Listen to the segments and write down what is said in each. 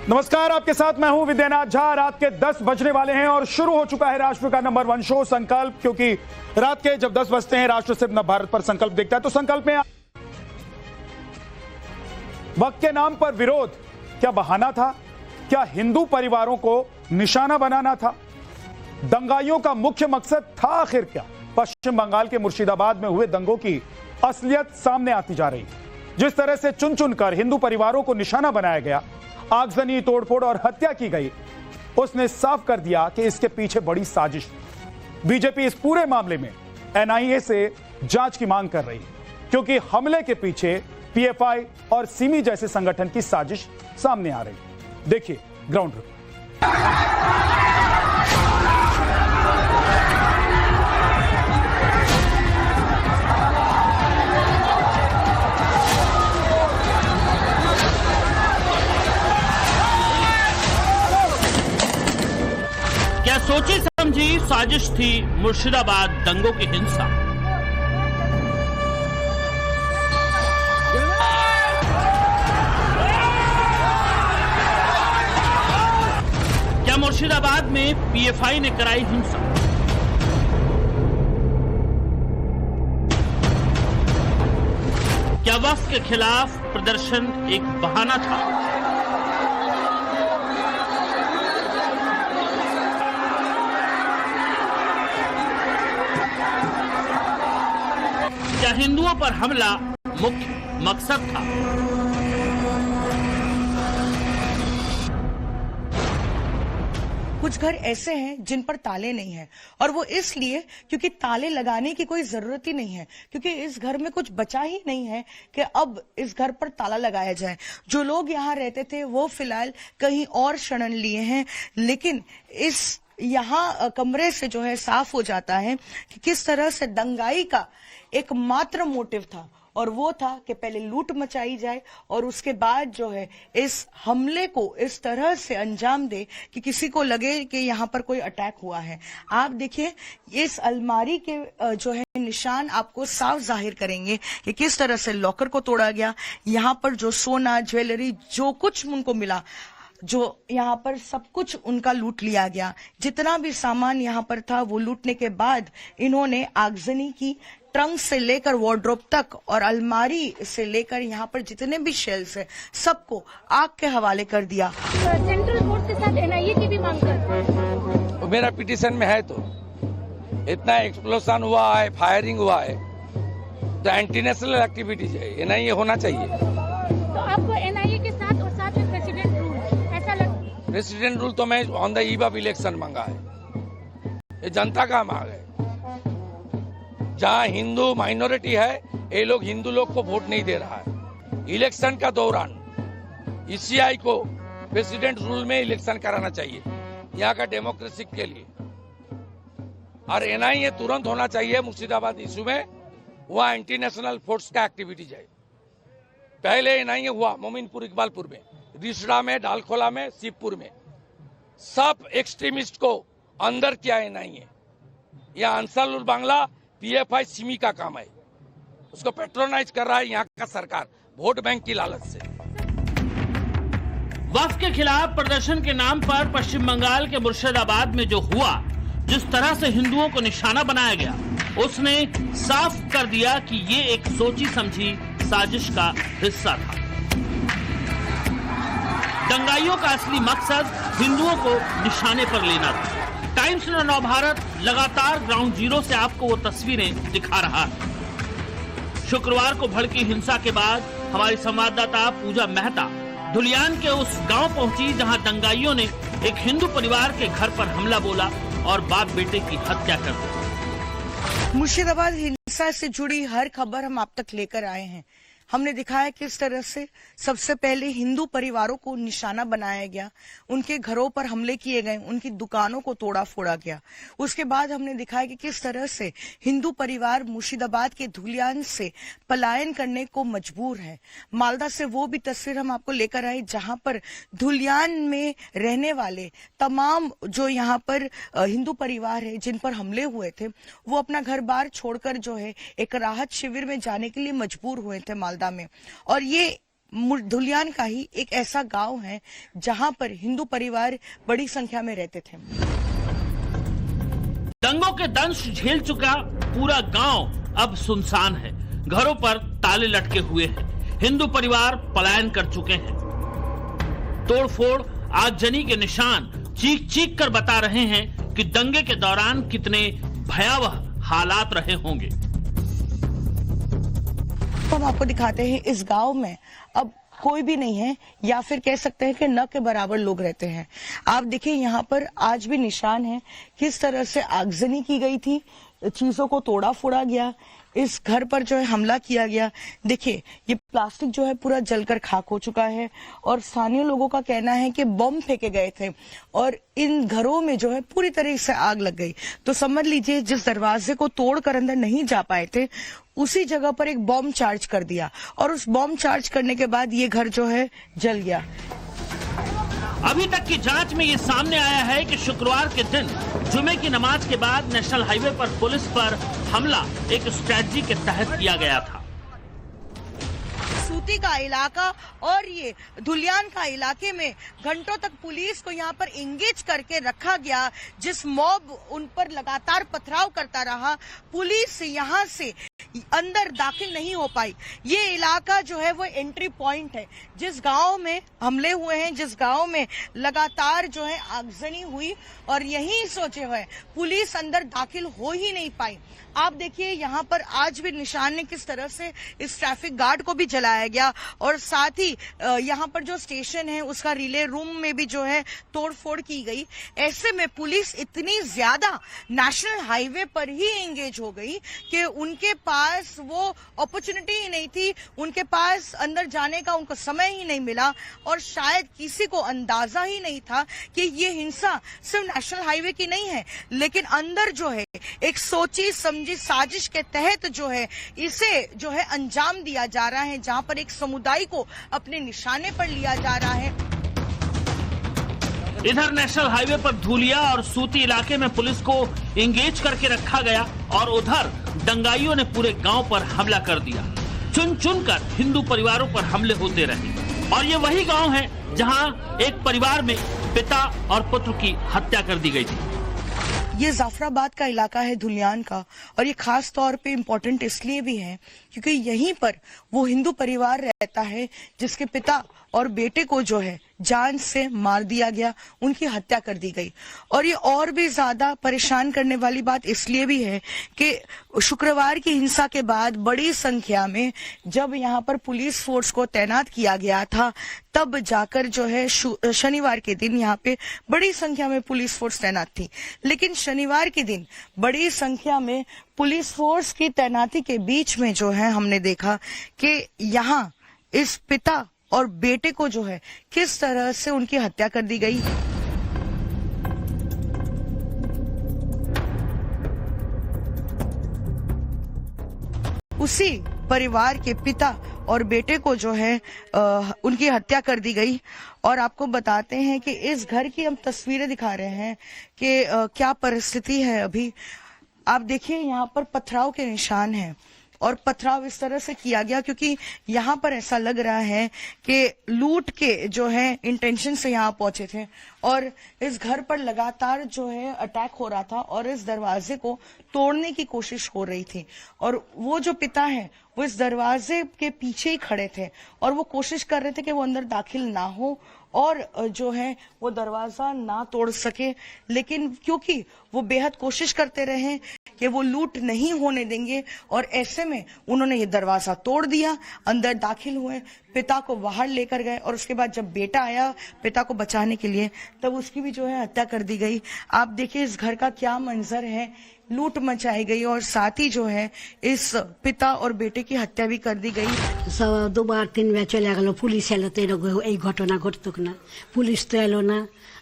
नमस्कार, आपके साथ मैं हूं विद्यानाथ झा। रात के 10 बजने वाले हैं और शुरू हो चुका है राष्ट्र का नंबर 1 शो संकल्प। क्योंकि रात के जब 10 बजते हैं राष्ट्र सिर्फ न भारत पर संकल्प देखता है, तो संकल्प में वक्त के नाम पर विरोध क्या बहाना था? क्या हिंदू परिवारों को निशाना बनाना था? दंगाइयों का मुख्य मकसद था आखिर क्या? पश्चिम बंगाल के मुर्शिदाबाद में हुए दंगों की असलियत सामने आती जा रही। जिस तरह से चुन चुनकर हिंदू परिवारों को निशाना बनाया गया, आगजनी, तोड़फोड़ और हत्या की गई, उसने साफ कर दिया कि इसके पीछे बड़ी साजिश। बीजेपी इस पूरे मामले में एनआईए से जांच की मांग कर रही है, क्योंकि हमले के पीछे पीएफआई और सिमी जैसे संगठन की साजिश सामने आ रही। देखिए ग्राउंड रिपोर्ट। क्या सोची समझी साजिश थी मुर्शिदाबाद दंगों की हिंसा? क्या मुर्शिदाबाद में पीएफआई ने कराई हिंसा? क्या वक्फ के खिलाफ प्रदर्शन एक बहाना था? क्या हिंदुओं पर हमला मुख्य मकसद था? कुछ घर ऐसे हैं जिन पर ताले नहीं हैं, और वो इसलिए क्योंकि ताले लगाने की कोई जरूरत ही नहीं है, क्योंकि इस घर में कुछ बचा ही नहीं है कि अब इस घर पर ताला लगाया जाए। जो लोग यहाँ रहते थे वो फिलहाल कहीं और शरण लिए हैं, लेकिन इस यहाँ कमरे से जो है साफ हो जाता है कि किस तरह से दंगाई का एकमात्र मोटिव था, और वो था कि पहले लूट मचाई जाए और उसके बाद जो है इस हमले को इस तरह से अंजाम दे कि किसी को लगे कि यहाँ पर कोई अटैक हुआ है। आप देखिए, इस अलमारी के जो है निशान आपको साफ जाहिर करेंगे कि किस तरह से लॉकर को तोड़ा गया। यहाँ पर जो सोना, ज्वेलरी, जो कुछ उनको मिला, जो यहाँ पर सब कुछ उनका लूट लिया गया। जितना भी सामान यहाँ पर था वो लूटने के बाद इन्होंने आगजनी की। ट्रंक से लेकर वार्डरोब तक और अलमारी से लेकर यहाँ पर जितने भी शेल्स है सबको आग के हवाले कर दिया। सेंट्रल कोर्ट के साथ एनआईए की भी मांग कर तो मेरा पिटीशन में है, तो इतना एक्सप्लोजन हुआ है, फायरिंग हुआ है, तो एंटी नेशनल एक्टिविटीज है, एनआईए होना चाहिए। तो आपको एनआईए के साथ और साथ में प्रेसिडेंट रूल ऐसा लगता? प्रेसिडेंट रूल तो मैं on the eve of election मांगा है, ये जनता का मांग है। जहाँ हिंदू माइनॉरिटी है, ये लोग हिंदू लोग को वोट नहीं दे रहा है। इलेक्शन का दौरान ईसीआई को प्रेसिडेंट रूल में इलेक्शन कराना चाहिए यहाँ का डेमोक्रेसी के लिए, और एनआईए तुरंत होना चाहिए मुर्शिदाबाद इशू में। वहाँ एंटी नेशनल फोर्स का एक्टिविटीज है। पहले एनआईए हुआ मोमिनपुर, इकबालपुर में, रिसड़ा में, डालखोला में, शिवपुर में, सब एक्सट्रीमिस्ट को अंदर किया एनआईए। यहाँ अंसारुल बांग्ला पीएफआई सिमी का काम है, उसको पेट्रोनाइज कर रहा है यहाँ का सरकार वोट बैंक की लालच से। वक्फ के खिलाफ प्रदर्शन के नाम पर पश्चिम बंगाल के मुर्शिदाबाद में जो हुआ, जिस तरह से हिंदुओं को निशाना बनाया गया, उसने साफ कर दिया कि ये एक सोची समझी साजिश का हिस्सा था। दंगाइयों का असली मकसद हिंदुओं को निशाने पर लेना था। टाइम्स नव भारत लगातार ग्राउंड जीरो से आपको वो तस्वीरें दिखा रहा है। शुक्रवार को भड़की हिंसा के बाद हमारी संवाददाता पूजा मेहता धुलियान के उस गांव पहुंची जहां दंगाइयों ने एक हिंदू परिवार के घर पर हमला बोला और बाप बेटे की हत्या कर दी। मुर्शिदाबाद हिंसा से जुड़ी हर खबर हम आप तक लेकर आए हैं। हमने दिखाया किस तरह से सबसे पहले हिंदू परिवारों को निशाना बनाया गया, उनके घरों पर हमले किए गए, उनकी दुकानों को तोड़ा फोड़ा गया। उसके बाद हमने दिखाया कि किस तरह से हिंदू परिवार मुर्शिदाबाद के धुलियान से पलायन करने को मजबूर है। मालदा से वो भी तस्वीर हम आपको लेकर आए जहां पर धुलियान में रहने वाले तमाम जो यहाँ पर हिंदू परिवार है जिन पर हमले हुए थे, वो अपना घर बार छोड़कर जो है एक राहत शिविर में जाने के लिए मजबूर हुए थे मालदा में। और ये धुलियान का ही एक ऐसा गांव है जहां पर हिंदू परिवार बड़ी संख्या में रहते थे। दंगों के दंश झेल चुका पूरा गांव अब सुनसान है। घरों पर ताले लटके हुए हैं। हिंदू परिवार पलायन कर चुके हैं। तोड़फोड़, आगजनी के निशान चीख चीख कर बता रहे हैं कि दंगे के दौरान कितने भयावह हालात रहे होंगे। तो हम आपको दिखाते हैं इस गांव में अब कोई भी नहीं है, या फिर कह सकते हैं कि न के बराबर लोग रहते हैं। आप देखिए यहाँ पर आज भी निशान है किस तरह से आगजनी की गई थी, चीजों को तोड़ा फोड़ा गया, इस घर पर जो है हमला किया गया। देखिए ये प्लास्टिक जो है पूरा जलकर खाक हो चुका है और स्थानीय लोगों का कहना है कि बम फेंके गए थे और इन घरों में जो है पूरी तरह से आग लग गई। तो समझ लीजिए जिस दरवाजे को तोड़कर अंदर नहीं जा पाए थे उसी जगह पर एक बम चार्ज कर दिया और उस बम चार्ज करने के बाद ये घर जो है जल गया। अभी तक की जांच में ये सामने आया है कि शुक्रवार के दिन जुमे की नमाज के बाद नेशनल हाईवे पर पुलिस पर हमला एक स्ट्रेटजी के तहत किया गया था। सूती का इलाका और ये धुलियान का इलाके में घंटों तक पुलिस को यहाँ पर इंगेज करके रखा गया। जिस मॉब उन पर लगातार पथराव करता रहा, पुलिस यहाँ से अंदर दाखिल नहीं हो पाई। ये इलाका जो है वो एंट्री पॉइंट है। जिस गांव में हमले हुए हैं, जिस गांव में लगातार जो है आगजनी हुई और यही सोचे हुए पुलिस अंदर दाखिल हो ही नहीं पाई। आप देखिए यहाँ पर आज भी निशान ने किस तरह से इस ट्रैफिक गार्ड को भी जलाया गया और साथ ही यहाँ पर जो स्टेशन है उसका रिले रूम में भी जो है तोड़फोड़ की गई। ऐसे में पुलिस इतनी ज्यादा नेशनल हाईवे पर ही एंगेज हो गई कि उनके पास वो अपॉर्चुनिटी ही नहीं थी, उनके पास अंदर जाने का उनको समय ही नहीं मिला और शायद किसी को अंदाजा ही नहीं था कि ये हिंसा सिर्फ नेशनल हाईवे की नहीं है, लेकिन अंदर जो है एक सोची समझी साजिश के तहत जो है इसे जो है अंजाम दिया जा रहा है, जहां पर एक समुदाय को अपने निशाने पर लिया जा रहा है। इधर नेशनल हाईवे पर धूलिया और सूती इलाके में पुलिस को एंगेज करके रखा गया और उधर दंगाइयों ने पूरे गांव पर हमला कर दिया। चुन चुन कर हिंदू परिवारों पर हमले होते रहे और ये वही गांव है जहां एक परिवार में पिता और पुत्र की हत्या कर दी गई थी। ये जाफराबाद का इलाका है धुलियान का और ये खास तौर पे इम्पोर्टेंट इसलिए भी है क्योंकि यहीं पर वो हिंदू परिवार रहता है जिसके पिता और बेटे को जो है जान से मार दिया गया, उनकी हत्या कर दी गई। और ये और भी ज्यादा परेशान करने वाली बात इसलिए भी है कि शुक्रवार की हिंसा के बाद बड़ी संख्या में जब यहाँ पर पुलिस फोर्स को तैनात किया गया था तब जाकर जो है शनिवार के दिन यहाँ पे बड़ी संख्या में पुलिस फोर्स तैनात थी। लेकिन शनिवार के दिन बड़ी संख्या में पुलिस फोर्स की तैनाती के बीच में जो है हमने देखा कि यहाँ इस पिता और बेटे को जो है किस तरह से उनकी हत्या कर दी गई। उसी परिवार के पिता और बेटे को जो है उनकी हत्या कर दी गई। और आपको बताते हैं कि इस घर की हम तस्वीरें दिखा रहे हैं कि क्या परिस्थिति है अभी। आप देखिए यहाँ पर पथराव के निशान हैं और पथराव इस तरह से किया गया क्योंकि यहाँ पर ऐसा लग रहा है कि लूट के जो है इंटेंशन से यहाँ पहुंचे थे और इस घर पर लगातार जो है अटैक हो रहा था और इस दरवाजे को तोड़ने की कोशिश हो रही थी। और वो जो पिता है वो इस दरवाजे के पीछे ही खड़े थे और वो कोशिश कर रहे थे कि वो अंदर दाखिल ना हो और जो है वो दरवाजा ना तोड़ सके। लेकिन क्योंकि वो बेहद कोशिश करते रहे कि वो लूट नहीं होने देंगे और ऐसे में उन्होंने ये दरवाजा तोड़ दिया, अंदर दाखिल हुए, पिता को बाहर लेकर गए और उसके बाद जब बेटा आया पिता को बचाने के लिए तब उसकी भी जो है हत्या कर दी गई। आप देखिए इस घर का क्या मंजर है, लूट मचाई गई और साथ ही जो है इस पिता और बेटे की हत्या भी कर दी गई। सब दुबार तीन बार चले गल पुलिस एलो तो এই ঘটনা ঘটতক না, পুলিশ তো এলো না।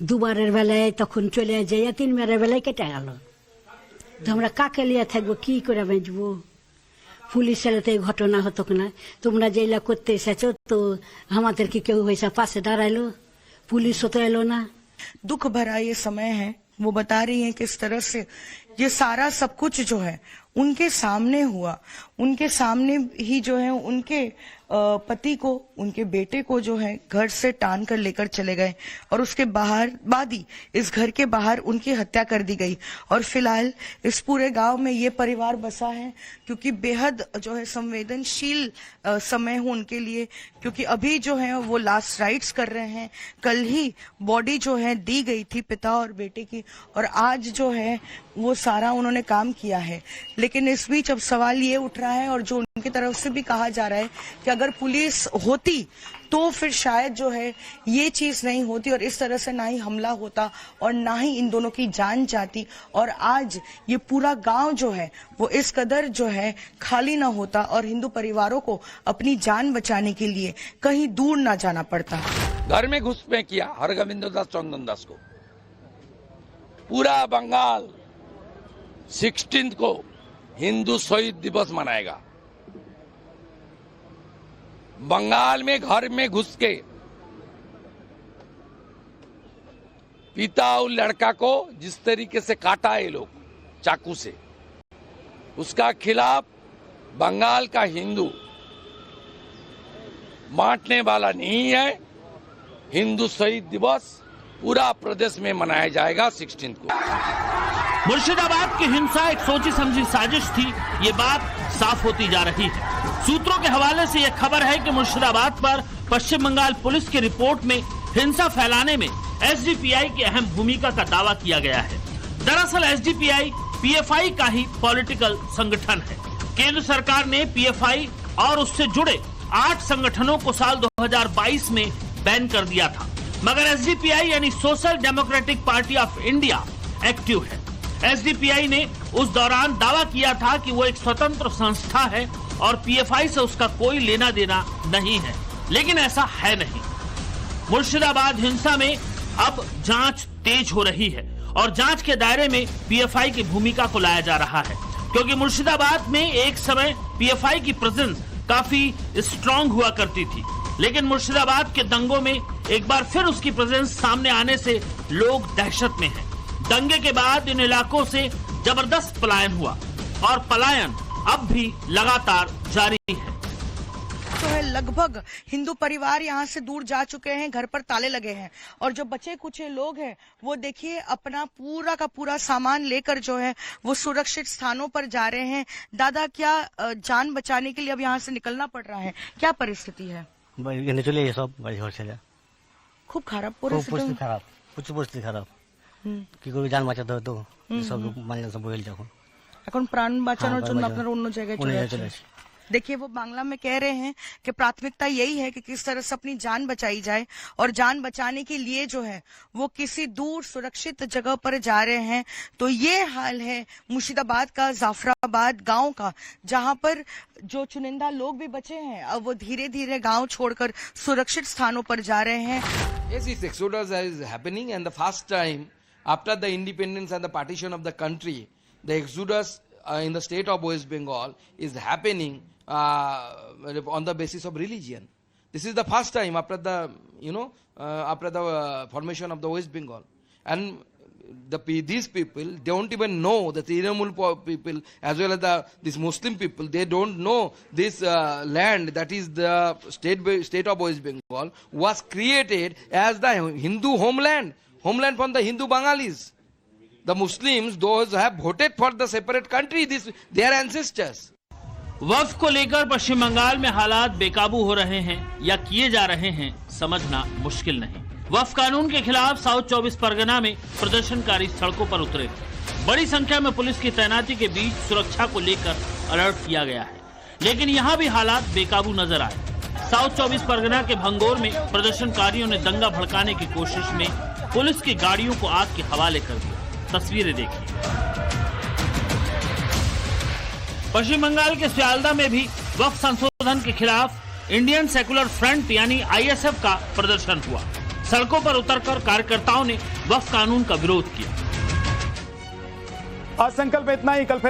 দুবারের বেলায় তখন চলে যায়, তিনবারের বেলায় কেটে গেল। তো আমরা কাকে লিয়ে থাকবো, কি করে বাঁচবো? পুলিশ এলো তো এই ঘটনা হতক না। তোমরা যেগুলা করতে এসেছো তো আমাদের কি কেউ হয়েছে পাশে দাঁড়াইলো? পুলিশও তো এলো না। दुख भरा ये समय है। वो बता रही हैं किस तरह से ये सारा सब कुछ जो है उनके सामने हुआ, उनके सामने ही जो है उनके पति को, उनके बेटे को जो है घर से टान कर लेकर चले गए और उसके बाद ही इस घर के बाहर उनकी हत्या कर दी गई। और फिलहाल इस पूरे गांव में ये परिवार बसा है, क्योंकि बेहद जो है संवेदनशील समय हो उनके लिए, क्योंकि अभी जो है वो लास्ट राइट्स कर रहे हैं। कल ही बॉडी जो है दी गई थी पिता और बेटे की, और आज जो है वो सारा उन्होंने काम किया है। लेकिन इस बीच अब सवाल ये उठ रहा है, और जो उनकी तरफ से भी कहा जा रहा है कि अगर पुलिस होती तो फिर शायद जो है ये चीज नहीं होती और इस तरह से ना ही हमला होता और ना ही इन दोनों की जान जाती, और आज ये पूरा गांव जो है वो इस कदर जो है खाली ना होता और हिंदू परिवारों को अपनी जान बचाने के लिए कहीं दूर ना जाना पड़ता। घर में घुसपैठ किया हरगोविंद दास चंदन दास को। पूरा बंगाल 16 को हिंदू शहीद दिवस मनाएगा। बंगाल में घर में घुस के पिता और लड़का को जिस तरीके से काटा ये लोग चाकू से, उसका खिलाफ बंगाल का हिंदू बांटने वाला नहीं है। हिंदू शहीद दिवस पूरा प्रदेश में मनाया जाएगा 16 को। मुर्शिदाबाद की हिंसा एक सोची समझी साजिश थी, ये बात साफ होती जा रही है। सूत्रों के हवाले से यह खबर है कि मुर्शिदाबाद पर पश्चिम बंगाल पुलिस की रिपोर्ट में हिंसा फैलाने में एसडीपीआई की अहम भूमिका का दावा किया गया है। दरअसल एसडीपीआई पीएफआई का ही पॉलिटिकल संगठन है। केंद्र सरकार ने पीएफआई और उससे जुड़े 8 संगठनों को साल 2022 में बैन कर दिया था, मगर एसडीपीआई यानी social democratic party of India active है। एसडीपीआई ने उस दौरान दावा किया था कि वो एक स्वतंत्र संस्था है और पीएफआई से उसका कोई लेना देना नहीं है, लेकिन ऐसा है नहीं। मुर्शिदाबाद हिंसा में अब जांच तेज हो रही है और जांच के दायरे में पीएफआई की भूमिका को लाया जा रहा है, क्योंकि मुर्शिदाबाद में एक समय पीएफआई की प्रेजेंस काफी स्ट्रांग हुआ करती थी, लेकिन मुर्शिदाबाद के दंगों में एक बार फिर उसकी प्रेजेंस सामने आने से लोग दहशत में हैं। दंगे के बाद इन इलाकों से जबरदस्त पलायन हुआ और पलायन अब भी लगातार जारी है। तो है लगभग हिंदू परिवार यहाँ से दूर जा चुके हैं, घर पर ताले लगे हैं, और जो बचे कुछ लोग हैं वो देखिए अपना पूरा का पूरा सामान लेकर जो है वो सुरक्षित स्थानों पर जा रहे हैं। दादा, क्या जान बचाने के लिए अब यहाँ से निकलना पड़ रहा है? क्या परिस्थिति है? चले सब घर से খুব খারাপ পরিস্থিতি। খারাপ, প্রচুর পরিস্থিতি খারাপ। কি করে জান বাঁচাতে হতো, সব মানে সব বইল যখন এখন প্রাণ বাঁচানোর জন্য আপনারা অন্য জায়গায় চলে যাচ্ছেন। देखिए, वो बांग्ला में कह रहे हैं कि प्राथमिकता यही है कि किस तरह से अपनी जान बचाई जाए, और जान बचाने के लिए जो है वो किसी दूर सुरक्षित जगह पर जा रहे हैं। तो ये हाल है मुर्शिदाबाद का, जाफराबाद गांव का, जहां पर जो चुनिंदा लोग भी बचे हैं अब वो धीरे धीरे गांव छोड़कर सुरक्षित स्थानों पर जा रहे हैं। Yes, this exodus is happening, and the first time after the independence and the partition of the country, the exodus in the state of West Bengal is happening on the basis of religion. This is the first time after the after the formation of the West Bengal, and these people don't even know, the Trinamool people as well as these Muslim people, they don't know this land, that is the state of West Bengal, was created as the Hindu homeland from the Hindu Bengalis. The Muslims, those have voted for the separate country, their ancestors. वक्फ को लेकर पश्चिम बंगाल में हालात बेकाबू हो रहे हैं या किए जा रहे हैं, समझना मुश्किल नहीं। वक्फ कानून के खिलाफ साउथ 24 परगना में प्रदर्शनकारी सड़कों पर उतरे थे। बड़ी संख्या में पुलिस की तैनाती के बीच सुरक्षा को लेकर अलर्ट किया गया है, लेकिन यहाँ भी हालात बेकाबू नजर आए। साउथ 24 परगना के भंगोर में प्रदर्शनकारियों ने दंगा भड़काने की कोशिश में पुलिस की गाड़ियों को आग के हवाले कर दिया। तस्वीरें देखिए। पश्चिम बंगाल के सियालदा में भी वक्फ संशोधन के खिलाफ इंडियन सेकुलर फ्रंट यानी आईएसएफ का प्रदर्शन हुआ। सड़कों पर उतरकर कार्यकर्ताओं ने वक्फ कानून का विरोध किया। आज संकल्प इतना ही, कल फिर